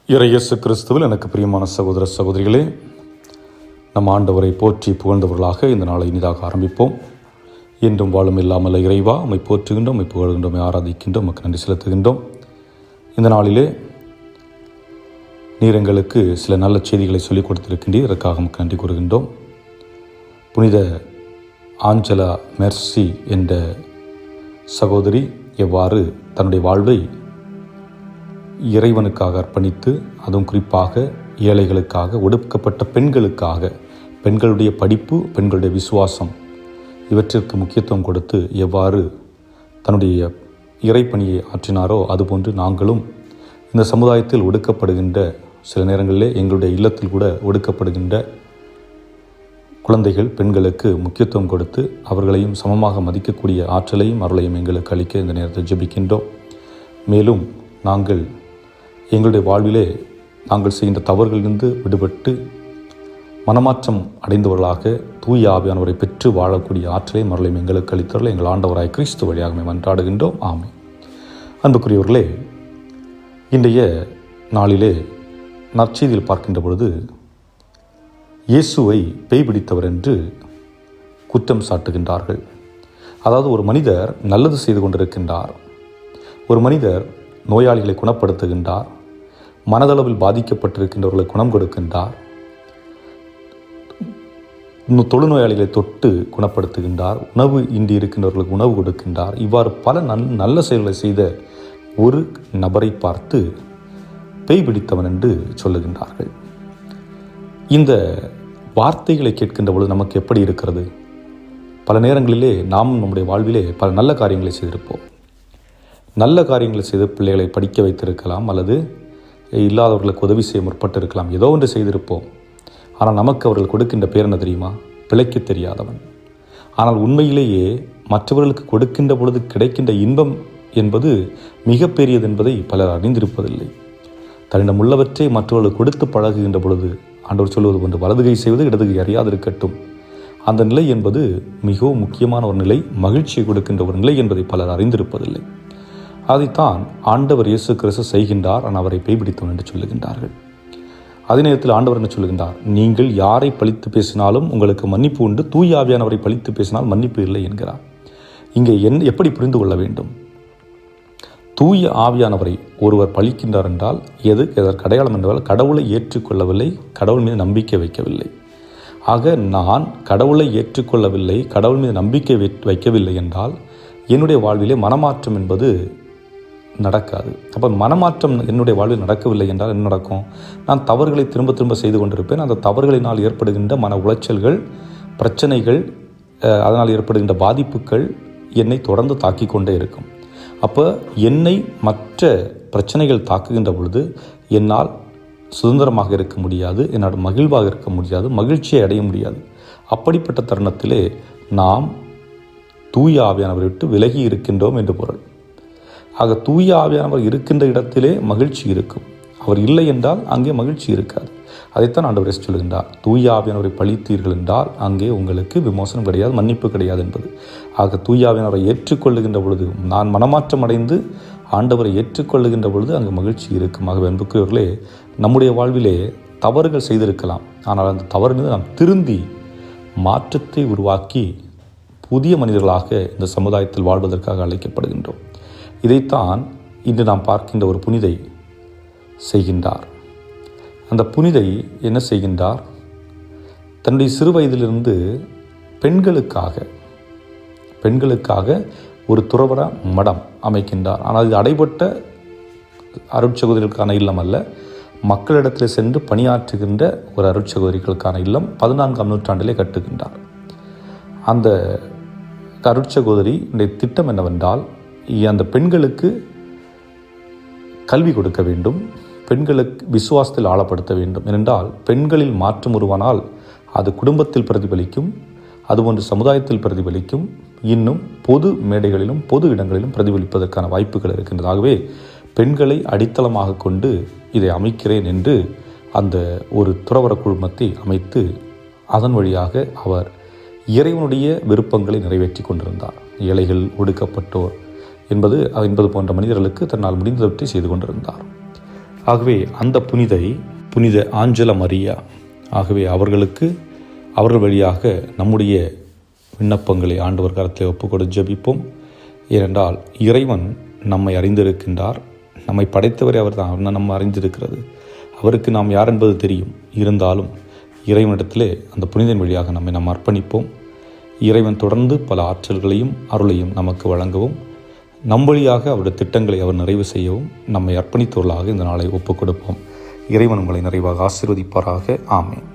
இயேசு கிறிஸ்துவில் எனக்கு பிரியமான சகோதர சகோதரிகளே, நம் ஆண்டவரை போற்றி புகழ்ந்தவர்களாக இந்த நாளை இனிதாக ஆரம்பிப்போம். என்றும் வாழும் இல்லாமல் இறைவா, உம்மை போற்றுகின்றோம், உம்மை புகழ்கின்றோம், ஆராதிக்கின்றோம், உமக்கு நன்றி செலுத்துகின்றோம். இந்த நாளிலே நீர் எங்களுக்கு சில நல்ல செய்திகளை சொல்லிக் கொடுத்திருக்கின்றீர். இதற்காக உமக்கு நன்றி கூறுகின்றோம். புனித ஆஞ்சலா மெர்சி என்ற சகோதரி எவ்வாறு தன்னுடைய வாழ்வை இறைவனுக்காக அர்ப்பணித்து, அதுவும் குறிப்பாக ஏழைகளுக்காக, ஒடுக்கப்பட்ட பெண்களுக்காக, பெண்களுடைய படிப்பு, பெண்களுடைய விசுவாசம் இவற்றிற்கு முக்கியத்துவம் கொடுத்து எவ்வாறு தன்னுடைய இறைப்பணியை ஆற்றினாரோ, அதுபோன்று நாங்களும் இந்த சமுதாயத்தில் ஒடுக்கப்படுகின்ற, சில நேரங்களிலே எங்களுடைய இல்லத்தில் கூட ஒடுக்கப்படுகின்ற குழந்தைகள், பெண்களுக்கு முக்கியத்துவம் கொடுத்து அவர்களையும் சமமாக மதிக்கக்கூடிய ஆற்றலையும் அருளையும் எங்களுக்கு அளிக்க இந்த நேரத்தில் ஜெபிக்கின்றோம். மேலும் நாங்கள் எங்களுடைய வாழ்விலே நாங்கள் செய்கின்ற தவறுகளிலிருந்து விடுபட்டு மனமாற்றம் அடைந்தவர்களாக தூய ஆவியானவரை பெற்று வாழக்கூடிய ஆற்றலையும் அருளையும் எங்களுக்கு அளித்தவர்கள் எங்கள் ஆண்டவராய் கிறிஸ்து வழியாக மன்றாடுகின்றோம். ஆமென். அன்புக்குரியவர்களே, இன்றைய நாளிலே நற்செய்தியில் பார்க்கின்ற பொழுது இயேசுவை பேய் பிடித்தவர் என்று குற்றம் சாட்டுகின்றார்கள். அதாவது, ஒரு மனிதர் நல்லது செய்து கொண்டிருக்கின்றார், ஒரு மனிதர் நோயாளிகளை குணப்படுத்துகின்றார், மனதளவில் பாதிக்கப்பட்டிருக்கின்றவர்களை குணம் கொடுக்கின்றார், தொழுநோயாளிகளை தொட்டு குணப்படுத்துகின்றார், உணவு இன்றி இருக்கின்றவர்களுக்கு உணவு கொடுக்கின்றார். இவ்வாறு பல நல்ல செயல்களை செய்த ஒரு நபரை பார்த்து பேய் பிடித்தவன் என்று சொல்லுகின்றார்கள். இந்த வார்த்தைகளை கேட்கின்ற பொழுது நமக்கு எப்படி இருக்கிறது? பல நேரங்களிலே நாம் நம்முடைய வாழ்விலே பல நல்ல காரியங்களை செய்திருப்போம். நல்ல காரியங்களை செய்து பிள்ளைகளை படிக்க வைத்திருக்கலாம், அல்லது இல்லாதவர்களுக்கு உதவி செய்ய முற்பட்டிருக்கலாம், ஏதோ ஒன்று செய்திருப்போம். ஆனால் நமக்கு அவர்கள் கொடுக்கின்ற பேர் என்ன தெரியுமா? பிழைக்க தெரியாதவன். ஆனால் உண்மையிலேயே மற்றவர்களுக்கு கொடுக்கின்ற பொழுது கிடைக்கின்ற இன்பம் என்பது மிகப்பெரியது என்பதை பலர் அறிந்திருப்பதில்லை. தன்னிடம் உள்ளவற்றை மற்றவர்களுக்கு கொடுத்து பழகுகின்ற பொழுது ஆண்டவர் சொல்வது போன்று வலதுகை செய்வது இடதுகை அறியாதிருக்கட்டும். அந்த நிலை என்பது மிகவும் முக்கியமான ஒரு நிலை, மகிழ்ச்சியை கொடுக்கின்ற ஒரு நிலை என்பதை பலர் அறிந்திருப்பதில்லை. அதைத்தான் ஆண்டவர் இயேசு கிறிஸ்து செய்கின்றார். ஆனால் அவரை பேய் பிடித்தவன் என்று சொல்லுகின்றார்கள். அதே நேரத்தில் ஆண்டவர் என்ன சொல்லுகின்றார்? நீங்கள் யாரை பழித்து பேசினாலும் உங்களுக்கு மன்னிப்பு உண்டு, தூய ஆவியானவரை பழித்து பேசினால் மன்னிப்பு இல்லை என்கிறார். இங்கே எப்படி புரிந்து கொள்ள வேண்டும்? தூய ஆவியானவரை ஒருவர் பழிக்கின்றார் என்றால் எதற்கு அடையாளம் என்றால் கடவுளை ஏற்றுக்கொள்ளவில்லை, கடவுள் மீது நம்பிக்கை வைக்கவில்லை. ஆக நான் கடவுளை ஏற்றுக்கொள்ளவில்லை, கடவுள் மீது நம்பிக்கை வைக்கவில்லை என்றால் என்னுடைய வாழ்விலே மனமாற்றம் என்பது நடக்காது. அப்போ மனமாற்றம் என்னுடைய வாழ்வில் நடக்கவில்லை என்றால் என்ன நடக்கும்? நான் தவறுகளை திரும்ப திரும்ப செய்து கொண்டிருப்பேன். அந்த தவறுகளினால் ஏற்படுகின்ற மன உளைச்சல்கள், பிரச்சனைகள், அதனால் ஏற்படுகின்ற பாதிப்புகள் என்னை தொடர்ந்து தாக்கி கொண்டே இருக்கும். அப்போ என்னை மற்ற பிரச்சனைகள் தாக்குகின்ற பொழுது என்னால் சுதந்திரமாக இருக்க முடியாது, என்னால் மகிழ்வாக இருக்க முடியாது, மகிழ்ச்சியை அடைய முடியாது. அப்படிப்பட்ட தருணத்திலே நாம் தூய ஆவியானவரை விட்டு விலகி இருக்கின்றோம் என்று பொருள். ஆக தூய ஆவியானவர் இருக்கின்ற இடத்திலே மகிழ்ச்சி இருக்கும், அவர் இல்லை என்றால் அங்கே மகிழ்ச்சி இருக்காது. அதைத்தான் ஆண்டவர் சொல்கின்றார், தூய ஆவியானவரை பழித்தீர்கள் என்றால் அங்கே உங்களுக்கு விமோசனம் கிடையாது, மன்னிப்பு கிடையாது என்பது. ஆக தூய ஆவியானவரை ஏற்றுக்கொள்ளுகின்ற பொழுது, நான் மனமாற்றம் அடைந்து ஆண்டவரை ஏற்றுக்கொள்ளுகின்ற பொழுது அங்கு மகிழ்ச்சி இருக்கும். ஆகவே அன்புக்குரியவர்களே, நம்முடைய வாழ்விலே தவறுகள் செய்திருக்கலாம், ஆனால் அந்த தவறிலிருந்து நாம் திருந்தி மாற்றத்தை உருவாக்கி புதிய மனிதர்களாக இந்த சமுதாயத்தில் வாழ்வதற்காக அழைக்கப்படுகின்றோம். இதைத்தான் இன்று நாம் பார்க்கின்ற ஒரு புனிதை செய்கின்றார். அந்த புனிதை என்ன செய்கின்றார்? தன்னுடைய சிறு வயதிலிருந்து பெண்களுக்காக ஒரு துறவற மடம் அமைக்கின்றார். ஆனால் இது அடைபட்ட அருட்சகோதரிகளுக்கான இல்லம் அல்ல, மக்களிடத்தில் சென்று பணியாற்றுகின்ற ஒரு அருட்சகோதரிகளுக்கான இல்லம் 14ஆம் நூற்றாண்டிலே கட்டுகின்றார். அந்த அருட்சகோதரி திட்டம் என்னவென்றால், அந்த பெண்களுக்கு கல்வி கொடுக்க வேண்டும், பெண்களுக்கு விசுவாசத்தில் ஆழப்படுத்த வேண்டும். ஏனென்றால் பெண்களில் மாற்றம் உருவானால் அது குடும்பத்தில் பிரதிபலிக்கும், அதுபோன்று சமுதாயத்தில் பிரதிபலிக்கும், இன்னும் பொது மேடைகளிலும் பொது இடங்களிலும் பிரதிபலிப்பதற்கான வாய்ப்புகள் இருக்கின்றதாகவே பெண்களை அடித்தளமாக கொண்டு இதை அமைக்கிறேன் என்று அந்த ஒரு துறவற குழுமத்தை அமைத்து அதன் வழியாக அவர் இறைவனுடைய விருப்பங்களை நிறைவேற்றி கொண்டிருந்தார். ஏழைகள், ஒடுக்கப்பட்டோர் என்பது போன்ற மனிதர்களுக்கு தன்னால் முடிந்தவற்றை செய்து கொண்டிருந்தார். ஆகவே அந்த புனித ஆஞ்சல மரியா, ஆகவே அவர்கள் வழியாக நம்முடைய விண்ணப்பங்களை ஆண்டவர் கரத்தில் ஒப்புக்கொடு ஜெபிப்போம். ஏனென்றால் இறைவன் நம்மை அறிந்திருக்கின்றார். நம்மை படைத்தவரை அவர் தான் நம்ம அறிந்திருக்கிறது. அவருக்கு நாம் யார் என்பது தெரியும். இருந்தாலும் இறைவனிடத்திலே அந்த புனிதன் வழியாக நாம் அர்ப்பணிப்போம். இறைவன் தொடர்ந்து பல ஆற்றல்களையும் அருளையும் நமக்கு வழங்கவும், நம் வழியாக அவருடைய திட்டங்களை அவர் நிறைவு செய்யவும் நம்மை அர்ப்பணித்தவர்களாக இந்த நாளை ஒப்புக் கொடுப்போம். இறைவன் உங்களை நிறைவாக ஆசீர்வதிப்பாராக. ஆமென்.